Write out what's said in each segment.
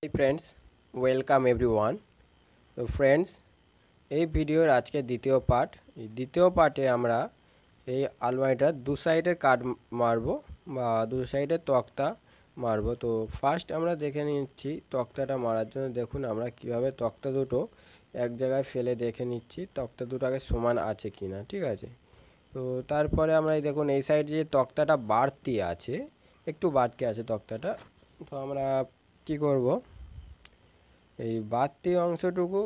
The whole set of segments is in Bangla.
Hey friends, welcome everyone. তো ফ্রেন্ডস, এই ভিডিওর আজকে দ্বিতীয় পার্টে আমরা এই আলমারিটার দু সাইডের কাঠ মারবো বা দু সাইডের তক্তা মারবো। তো ফার্স্ট আমরা দেখে নিচ্ছি তক্তাটা মারার জন্য। দেখুন আমরা কিভাবে তক্তা দুটো এক জায়গায় ফেলে দেখে নিচ্ছি তক্তা দুটো আগে সমান আছে কিনা, ঠিক আছে। তো তারপরে আমরা এই দেখুন এই সাইডে যে তক্তাটা বাড়তি আছে, একটু বাড়তি আছে তক্তাটা। তো আমরা কি করব, এই বাড়তি অংশটুকু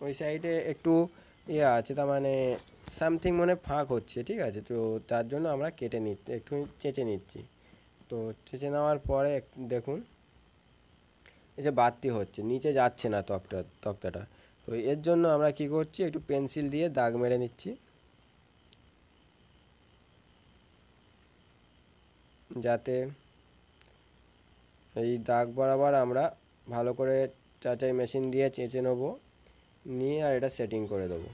ওই সাইডে একটু আছে, তার মানে সামথিং মনে ফাঁক হচ্ছে, ঠিক আছে। তো তার জন্য আমরা কেটে নিচ্ছি, একটু চেঁচে নিচ্ছি। তো চেঁচে নেওয়ার পরে দেখুন এই যে বাড়তি হচ্ছে, নিচে যাচ্ছে না তক্তাটা। তো এর জন্য আমরা কি করছি, একটু পেন্সিল দিয়ে দাগ মেরে নিচ্ছি, যাতে এই দাগ বরাবর আমরা ভালো করে চাচাই মেশিন দিয়ে চেঁচে নেবো, নিয়ে আর এটা সেটিং করে দেবো।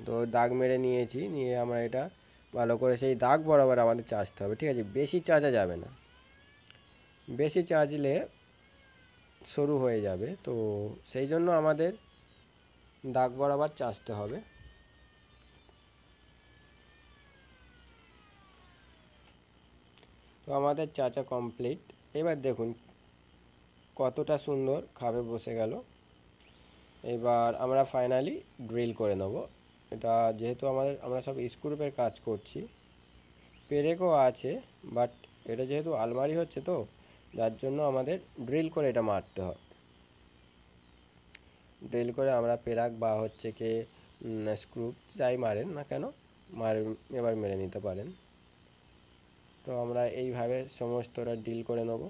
তো দাগ মেরে নিয়েছি, নিয়ে আমরা এটা ভালো করে সেই দাগ বরাবর আমাদের চাঁচতে হবে, ঠিক আছে। বেশি চাঁচা যাবে না, বেশি চাঁচলে সরু হয়ে যাবে। তো সেই জন্য আমাদের দাগ বরাবর চাঁচতে হবে। তো আমাদের চাঁচা কমপ্লিট। এবার দেখুন কতটা সুন্দর খাবে বসে গেল। এবার আমরা ফাইনালি ড্রিল করে নেব। এটা যেহেতু আমরা সব স্ক্রুপের কাজ করছি, পেরেকও আছে, বাট এটা যেহেতু আলমারি হচ্ছে, তো যার জন্য আমাদের ড্রিল করে এটা মারতে হবে। ড্রিল করে আমরা পেরাক বা হচ্ছে কি স্ক্রু যাই মারেন না কেন এবার মেরে নিতে পারেন। তো আমরা এইভাবে সমস্তটা ড্রিল করে নেব।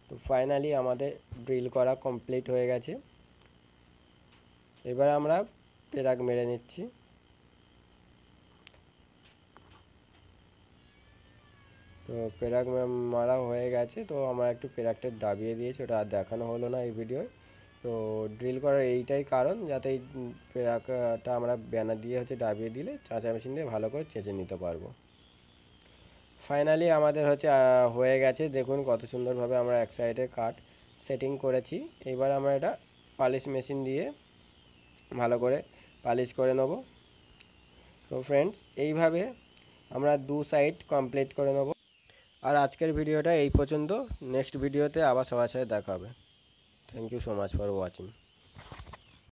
তো ফাইনালি আমাদের ড্রিল করা কমপ্লিট হয়ে গেছে। এবার আমরা পেরাক মেরে নিচ্ছি। তো পেরাক মারা হয়ে গেছে। তো আমরা একটু পেরাকটা দাবিয়ে দিয়েছি, ওটা আর দেখানো হলো না এই ভিডিওয়। তো ড্রিল করার এইটাই কারণ, যাতে এই পেরাকটা আমরা ব্যানার দিয়ে দাবিয়ে দিলে চাঁচা মেশিন দিয়ে ভালো করে চেঁচে নিতে পারবো। ফাইনালি আমাদের হয়ে গেছে। দেখুন কত সুন্দরভাবে আমরা এক সাইডে কাট সেটিং করেছি। এবার আমরা এটা পালিশ মেশিন দিয়ে ভালো করে পালিশ করে নেব। তো ফ্রেন্ডস, এইভাবে আমরা দু সাইড কমপ্লিট করে নেব। আর আজকের ভিডিওটা এই পর্যন্ত। নেক্সট ভিডিওতে আবার সবার সাথে দেখা হবে। Thank you so much for watching.